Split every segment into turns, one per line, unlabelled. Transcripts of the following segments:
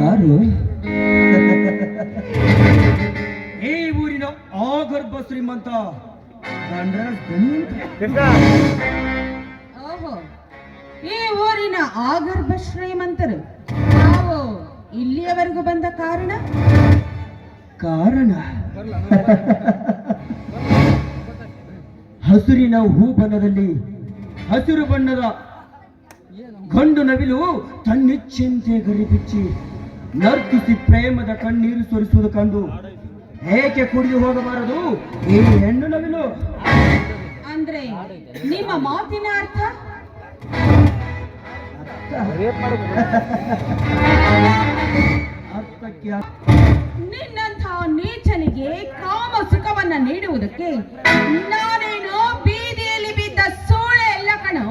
ಯಾರು? ಈ ಊರಿನ ಆಗರ್ಭ ಶ್ರೀಮಂತ
ಓಹೋ, ಈ ಊರಿನ ಆಗರ್ಭ ಶ್ರೀಮಂತರು ನಾವು ಇಲ್ಲಿಯವರೆಗೂ ಬಂದ ಕಾರಣ
ಹಸುರಿನ ಹೂ ಬಣ್ಣದಲ್ಲಿ ಹಸಿರು ಬಣ್ಣದ ಗಂಡು ನವಿಲು ತನ್ನಿಚ್ಛೆಂತೆ ಗರಿಬಿಚ್ಚಿ ನರ್ತಿಸಿ ಪ್ರೇಮದ ಕಣ್ಣೀರು ಸುರಿಸುವುದು ಕಂಡು ಏಕೆ ಕುಡಿದು ಹೋಗಬಾರದು ಈ ಹೆಣ್ಣು ನವಿಲು?
ಅಂದ್ರೆ ನಿಮ್ಮ ಮಾತಿನ ಅರ್ಥ ನಿನ್ನಂಥ ನೀಚನಿಗೆ ಕಾಮ ಸುಖವನ್ನ ನೀಡುವುದಕ್ಕೆ ನಾನೇನು ಬೀದಿಯಲ್ಲಿ ಬಿದ್ದ ಸೋಳೆ ಎಲ್ಲ ಕಣೋ.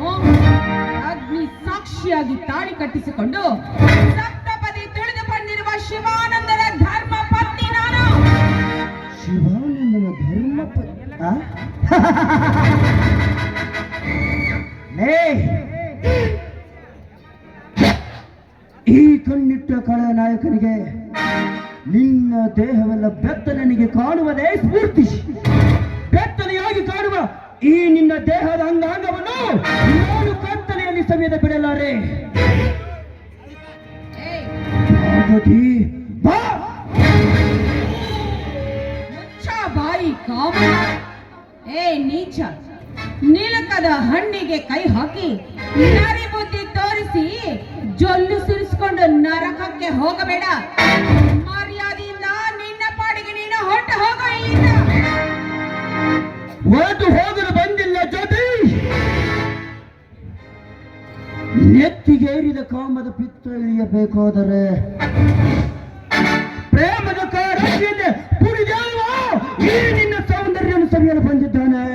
ಅಗ್ನಿ ಸಾಕ್ಷಿಯಾಗಿ ತಾಳಿ ಕಟ್ಟಿಸಿಕೊಂಡು ಸಪ್ತಪದಿ ತಿಳಿದುಕೊಂಡಿರುವ ಶಿವಾನಂದರ ಧರ್ಮ ಪತ್ನಿ ನಾನು.
ಶಿವಾನಂದನ ಧರ್ಮ ಈ ಕಣ್ಣಿಟ್ಟ ಕಳ ನಾಯಕನಿಗೆ ನಿನ್ನ ದೇಹವೆಲ್ಲ ಬೆತ್ತನಿಗೆ ಕಾಣುವುದೇ ಸ್ಫೂರ್ತಿ. ಬೆತ್ತನೆಯಾಗಿ ಕಾಣುವ ಈ ನಿನ್ನ ದೇಹದ ಅಂಗಾಂಗವನ್ನು ನಾನು ಕತ್ತಲೆಯಲ್ಲಿ ಸವಿಯದ ಬಿಡಲಾರೆ.
ಬಾಯಿ ಕಾಮ. ಏ ನೀಚ, ನೀಲಕದ ಹಣ್ಣಿಗೆ ಕೈ ಹಾಕಿ ನರಿ ಬುದ್ಧಿ ತೋರಿಸಿ ಜೊಲ್ಲು ಸುರಿಸಿಕೊಂಡು ನರಕಕ್ಕೆ ಹೋಗಬೇಡ. ಮರ್ಯಾದೆಯಿಂದ ನಿನ್ನ ಪಾಡಿಗೆ ನೀನು ಹೊರಟು ಹೋಗೋ ಇಲ್ಲಿಂದ.
ಹೊರಟು ಹೋಗಲು ಬಂದಿಲ್ಲ ಜೊತೆ. ನೆತ್ತಿಗೇರಿದ ಕಾಮದ ಪಿತ್ತ ಇಳಿಯಬೇಕಾದರೆ ಪ್ರೇಮದ ಕಾರಣ ಪುಡಿದೇವ ಈ ನಿನ್ನ ಸೌಂದರ್ಯವನ್ನು ಸವಿಯಲು ಬಂದಿದ್ದಾನೆ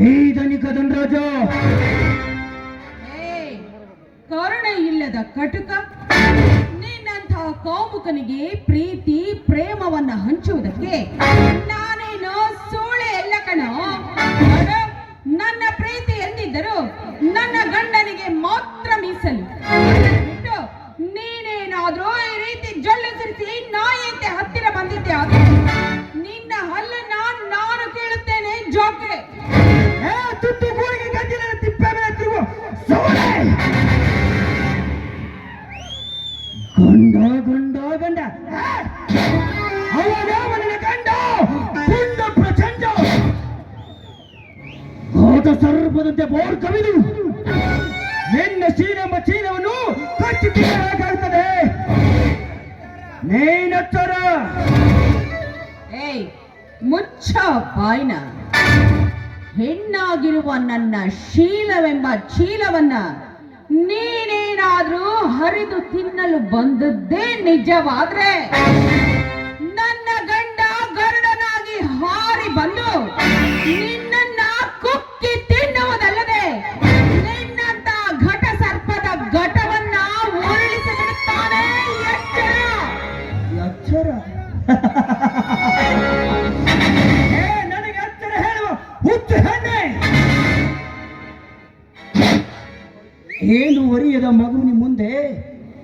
ಈ ಧನಿಕ ಧನರಾಜ.
ಕರುಣೆ ಇಲ್ಲದ ಕಟುಕ, ನಿನ್ನಂಥ ಕಾಮುಕನಿಗೆ ಪ್ರೀತಿ ಪ್ರೇಮವನ್ನ ಹಂಚುವುದಕ್ಕೆ ನಾನೇನು ಸೋಳೆ ಎಲ್ಲ ಕಣೋ. ನನ್ನ ಪ್ರೀತಿ ಎಂದಿದ್ದರು ನನ್ನ ಗಂಡನಿಗೆ ಮಾತ್ರ ಮೀಸಲು. ಬಿಟ್ಟು ನೀನೇನಾದ್ರೂ ಈ ರೀತಿ ಜೊಲ್ಲು ಸುರಿಸಿ ನಾಯಿಯಂತೆ ಹತ್ತಿರ ಬಂದಿದ್ದೆ ಆದ್ರೆ ನಿನ್ನ ಹಲ್ಲನ್ನ ನಾನು ಕೇಳುತ್ತೇನೆ ಜೋಕೆ.
ತುತ್ತು ಕೂಳಿಗೆ ಗಂಜಿನ ತಿಪ್ಪೆ ಮೇಲೆ ತಿರುಗು ಸೋಳೆ. ಗಂಡ ಗಂಡ ಗಂಡ ಅವನವನ ಗಂಡ ಪುಂಡ ಪ್ರಚಂಡ ಘೋಟ ಸರ್ಪದಂತೆ ಬೋರ್ ಕವಿದು ನಿನ್ನ ಶೀಲೆಂಬ ಚೀಲವನ್ನು ಕಚ್ಚಿ ತಿನ್ನಬೇಕಾಗುತ್ತದೆ. ನೀನಚ್ಚರ.
ಏಯ್ ಮುಚ್ಚ ಬಾಯ್ನ. ಹೆಣ್ಣಾಗಿರುವ ನನ್ನ ಶೀಲವೆಂಬ ಚೀಲವನ್ನ ನೀನೇನಾದ್ರೂ ಹರಿದು ತಿನ್ನಲು ಬಂದದ್ದೇ ನಿಜವಾದ್ರೆ ನನ್ನ ಗಂಡ ಗರುಡನಾಗಿ ಹಾರಿ ಬಂದು ನಿನ್ನನ್ನ ಕುಕ್ಕಿ ತಿನ್ನುವುದಲ್ಲದೆ ನಿನ್ನಂತ ಘಟ ಸರ್ಪದ ಘಟವನ್ನ ಉರುಳಿಸಿ ಬಿಡುತ್ತಾನೆ.
ಎಚ್ಚರ. ನನಗೆ ಎಚ್ಚರ ಹೇಳುವ ಹುಚ್ಚು ಹೆಣ್ಣೆ. ಏನು ಒರಿಯದ ಮಗುವಿನ ಮುಂದೆ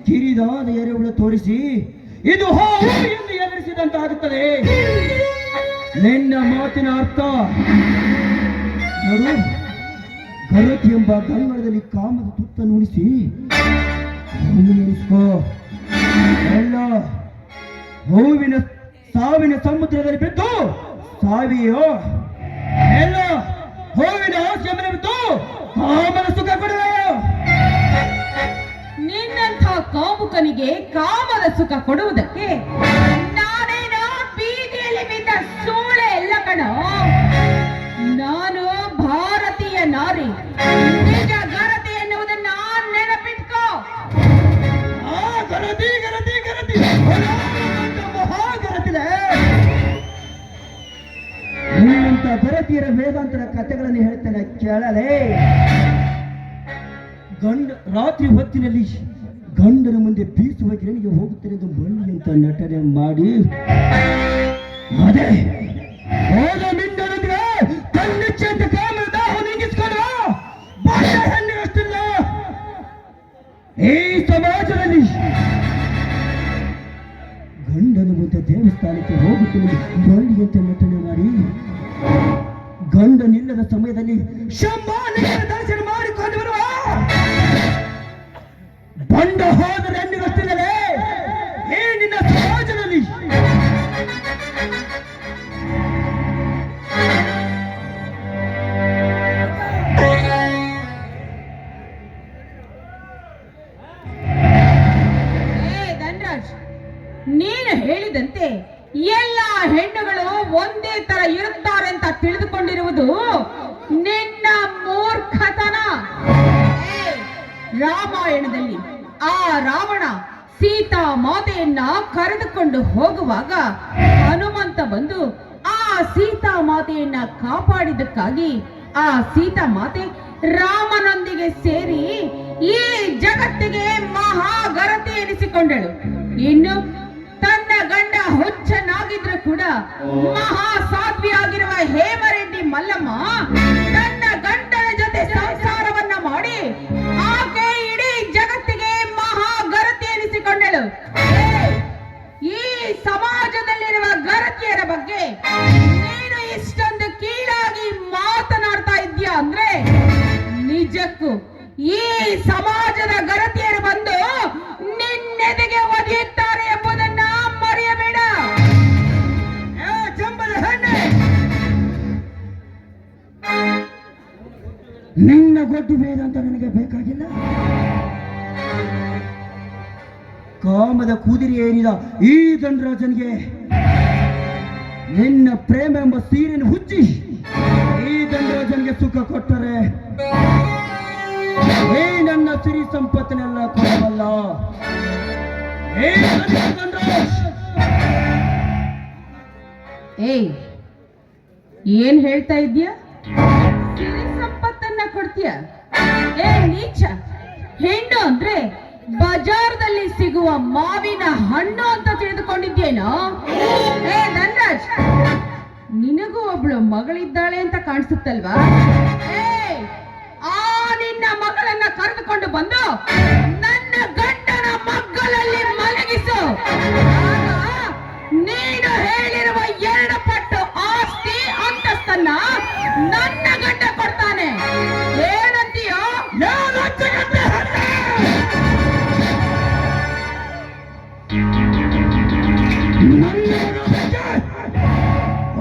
ಕಿರಿದಾದ ಎರೆಹುಳು ತೋರಿಸಿ ಇದು ಹಾವು ಎಂದು ಎದುರಿಸಿದಂತಾಗುತ್ತದೆ. ನಿನ್ನ ಮಾತಿನ ಅರ್ಥ ನೋಡು. ಗರತಿ ಎಂಬ ಗಂಗಳದಲ್ಲಿ ಕಾಮದ ತುತ್ತನ್ನು ಉಣಿಸಿ ನೆನೆಸ್ಕೋ. ಎಲ್ಲ ಹೂವಿನ ಸಾವಿನ ಸಮುದ್ರದಲ್ಲಿ ಬಿದ್ದು ಸಾವಿಯೋ. ಎಲ್ಲ ಹೂವಿನ ಆಸೆ ಮೇಲೆ ಬಿದ್ದು ಕಾಮದ ಸುಖ ಕೊಡುವೆಯೋ.
ನಿನ್ನಂಥ ಕಾಮುಕನಿಗೆ ಕಾಮದ ಸುಖ ಕೊಡುವುದಕ್ಕೆ ನಾನೇನೋ ಬೀದಿಯಲ್ಲಿ ಬಿದ್ದ ಸೂಳೆ ಎಲ್ಲ ಕಣೋ. ನಾನು ಭಾರತೀಯ ನಾರಿ, ನಿಜ ಗರತಿ ಎನ್ನುವುದನ್ನ ನೆನಪಿಟ್ಕೋ.
ಗರತಿ ಗರತಿ ಗರತಿ ಮಹಾಗರತಿದೆ. ನಿನ್ನಂತ ಗರತಿಯರ ವೇದಾಂತರ ಕಥೆಗಳನ್ನು ಹೇಳ್ತೇನೆ ಕೇಳಲೇ. ರಾತ್ರಿ ಹೊತ್ತಿನಲ್ಲಿ ಗಂಡನ ಮುಂದೆ ಬೀಸುವ ಗಿರಣಿಗೆ ಹೋಗುತ್ತೇನೆ ಎಂದು ಮಣ್ಣಿ ಅಂತ ನಟನೆ ಮಾಡಿ ಅದೇ ಹೋದ ಮಿಂಡನಿಗೆ ಕಣ್ಣಿಚ್ಚೆ ಅಂತ ಕಾಮದ ದಾಹ ನೀಗಿಸಿಕೊಂಡು ಹೆಣ್ಣಿನಷ್ಟಿಲ್ಲ ಈ ಸಮಾಜದಲ್ಲಿ. ಸ್ಥಾನಕ್ಕೆ ಹೋಗುತ್ತೇನೆ ಬಳ್ಳಿಯಂತೆ ನಟನೆ ಮಾಡಿ ಗಂಡನಿಲ್ಲದ ಸಮಯದಲ್ಲಿ ಶಂಭಾಲಿಂಗನ ದರ್ಶನ ಮಾಡಿಕೊಂಡು ಬರುವ ಬಂಡ ಹೋದರೆ ಎನ್ನುವಷ್ಟಿಲ್ಲದೆ ಈ ನಿನ್ನ ಸಮಾಜದಲ್ಲಿ
ನೀನು ಹೇಳಿದಂತೆ ಎಲ್ಲ ಹೆಣ್ಣುಗಳು ಒಂದೇ ತರ ಇರುತ್ತಾರೆ ಅಂತ ತಿಳಿದುಕೊಂಡಿರುವುದು ನಿನ್ನ ಮೂರ್ಖತನ. ರಾಮಾಯಣದಲ್ಲಿ ಆ ರಾವಣ ಸೀತಾ ಮಾತೆಯನ್ನ ಕರೆದುಕೊಂಡು ಹೋಗುವಾಗ ಹನುಮಂತ ಬಂದು ಆ ಸೀತಾ ಮಾತೆಯನ್ನ ಕಾಪಾಡಿದ್ದಕ್ಕಾಗಿ ಆ ಸೀತಾ ಮಾತೆ ರಾಮನೊಂದಿಗೆ ಸೇರಿ ಈ ಜಗತ್ತಿಗೆ ಮಹಾಗರತಿ ಎನಿಸಿಕೊಂಡಳು. ಇನ್ನು ತನ್ನ ಗಂಡ ಹುಚ್ಚನಾಗಿದ್ರು ಕೂಡ ಮಹಾಸಾಧ್ವಿಯಾಗಿರುವ ಹೇಮರೆಡ್ಡಿ ಮಲ್ಲಮ್ಮ ತನ್ನ ಗಂಡನ ಜೊತೆ ಸಂಸಾರವನ್ನ ಮಾಡಿ ಆಕೆ ಇಡೀ ಜಗತ್ತಿಗೆ ಮಹಾಗರತಿ ಎನಿಸಿಕೊಂಡಳು. ಈ ಸಮಾಜದಲ್ಲಿರುವ ಗರತಿಯರ ಬಗ್ಗೆ ನೀನು ಇಷ್ಟೊಂದು ಕೀಳಾಗಿ ಮಾತನಾಡ್ತಾ ಇದ್ದೀಯ ಅಂದ್ರೆ ನಿಜಕ್ಕೂ ಈ ಸಮಾಜದ ಗರತಿಯರು ಬಂದು ನಿನ್ನೆದೆಗೆ ಒದೆಯುತ್ತಾರೆ ಎಂಬುದನ್ನ ಮರೆಯಬೇಡ.
ನಿನ್ನ ಗೊಡ್ಡು ಬೇಡ ಅಂತ ನನಗೆ ಬೇಕಾಗಿಲ್ಲ. ಕಾಮದ ಕುದುರೆ ಏರಿದ ಈ ದಂಡರಾಜನಿಗೆ ನಿನ್ನ ಪ್ರೇಮ ಎಂಬ ಸೀರೆಯನ್ನು ಹುಚ್ಚಿ ಈ ದಂಡರಾಜನಿಗೆ ಸುಖ ಕೊಟ್ಟರೆ ಏ ನನ್ನ ಸಿರಿ ಸಂಪತ್ತನೆಲ್ಲ ಕೊಡಬಲ್ಲ.
ಏನ್ ಹೇಳ್ತಾ ಇದ್ದೀಯ? ಸಿರಿ ಸಂಪತ್ತನ್ನ ಕೊಡ್ತೀಯ? ನೀಚ. ಹೆಣ್ಣು ಅಂದ್ರೆ ಬಜಾರ್ದಲ್ಲಿ ಸಿಗುವ ಮಾವಿನ ಹಣ್ಣು ಅಂತ ತಿಳಿದುಕೊಂಡಿದ್ದೇನೋ? ಧನ್ರಾಜ್, ನಿನಗೂ ಒಬ್ಳು ಮಗಳಿದ್ದಾಳೆ ಅಂತ ಕಾಣಿಸುತ್ತಲ್ವಾ? ಆ ನಿನ್ನ ಮಗಳನ್ನ ಕರೆದುಕೊಂಡು ಬಂದು ನನ್ನ ಗಂಡನ ಮಗ್ಗಲಲ್ಲಿ ಮಲಗಿಸು. ನೀನು ಹೇಳಿರುವ 2 ಪಟ್ಟು ಆಸ್ತಿ ಅಂತಸ್ತನ್ನ ನನ್ನ ಗಂಡ ಕೊಡ್ತಾನೆ. ಏನಂತೀಯೋ?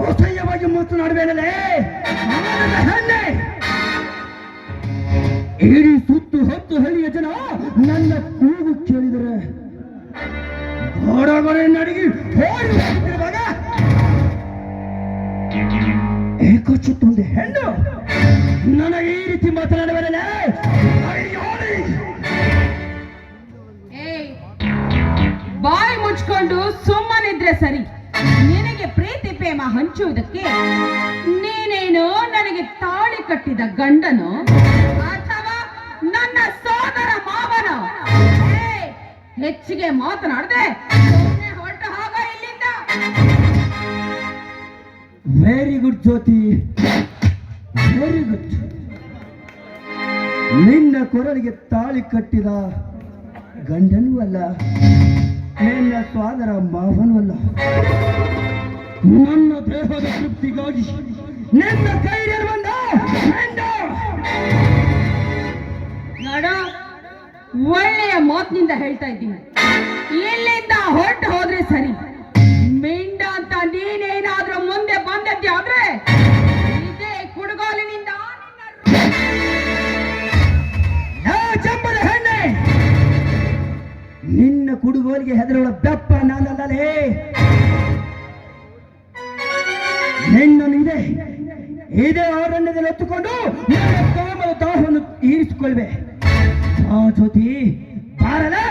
ಅಸಹ್ಯವಾಗಿ ಮಾತನಾಡಬೇಡಲೇ. ಇಡೀ ಸುತ್ತು 10 ಹಳ್ಳಿಯ ಜನ ನನ್ನ ಕೂಗು ಕೇಳಿದರೆ ಗೋಡಗೋಡೆ ನಡಗಿ ಹೋಗಿರುವಾಗ ಏಕಚುತ್ತೊಂದು ಹೆಣ್ಣು ನನಗೆ ಈ ರೀತಿ ಮಾತನಾಡಬೇಡಲೇ.
ಬಾಯಿ ಮುಚ್ಕೊಂಡು ಸುಮ್ಮನಿದ್ರೆ ಸರಿ. ನಿನಗೆ ಪ್ರೀತಿ ಪ್ರೇಮ ಹಂಚುವುದಕ್ಕೆ ನೀನೇನು ನನಗೆ ತಾಳಿ ಕಟ್ಟಿದ ಗಂಡನು ಅಥವಾ ನನ್ನ ಸೋದರ ಮಾವನು? ಹೆಚ್ಚಿಗೆ ಮಾತನಾಡದೆ ಹೊರಟ ಹೋಗ ಇಲ್ಲಿಂದ.
ವೆರಿ ಗುಡ್ ಜ್ಯೋತಿ, ವೆರಿ ಗುಡ್. ನಿನ್ನ ಕೊರಳಿಗೆ ತಾಳಿ ಕಟ್ಟಿದ ಗಂಡನೂ ಅಲ್ಲ, ನಿನ್ನ ಸೋದರ ಮಾವನೂ ಅಲ್ಲ. ನನ್ನ ದೇಹದ ತೃಪ್ತಿಗಾಗಿ ನಿನ್ನ ಕೈಯಲ್ಲಿ ಬಂದ
ನೋಡ, ಒಳ್ಳೆಯ ಮಾತಿನಿಂದ ಹೇಳ್ತಾ ಇದ್ದೀನಿ. ಇಲ್ಲಿಂದ ಹೊರಟು ಹೋದ್ರೆ ಸರಿ. ಮಿಂಡ ಅಂತ ನೀನೇನಾದ್ರೂ ಮುಂದೆ ಬಂದದ್ದೆ ಆದ್ರೆ ಇದೇ ಕುಡುಗೋಲಿನಿಂದ
ಚಂಬದ ಹೆಣ್ಣೆ. ನಿನ್ನ ಕುಡುಗೋಲಿಗೆ ಹೆದರುಳ ಬೆಪ್ಪ ನಾನಲ್ಲಲೇ. ನಿನ್ನನ್ನು ಇದೇ ಅರಣ್ಯದಲ್ಲಿ ಎತ್ತುಕೊಂಡು ಕಾಮದ ದಾಹವನ್ನು ಈರಿಸಿಕೊಳ್ಳುವೆ. ಆ ಜ್ಯೋತಿ ಬಾರಲೇ.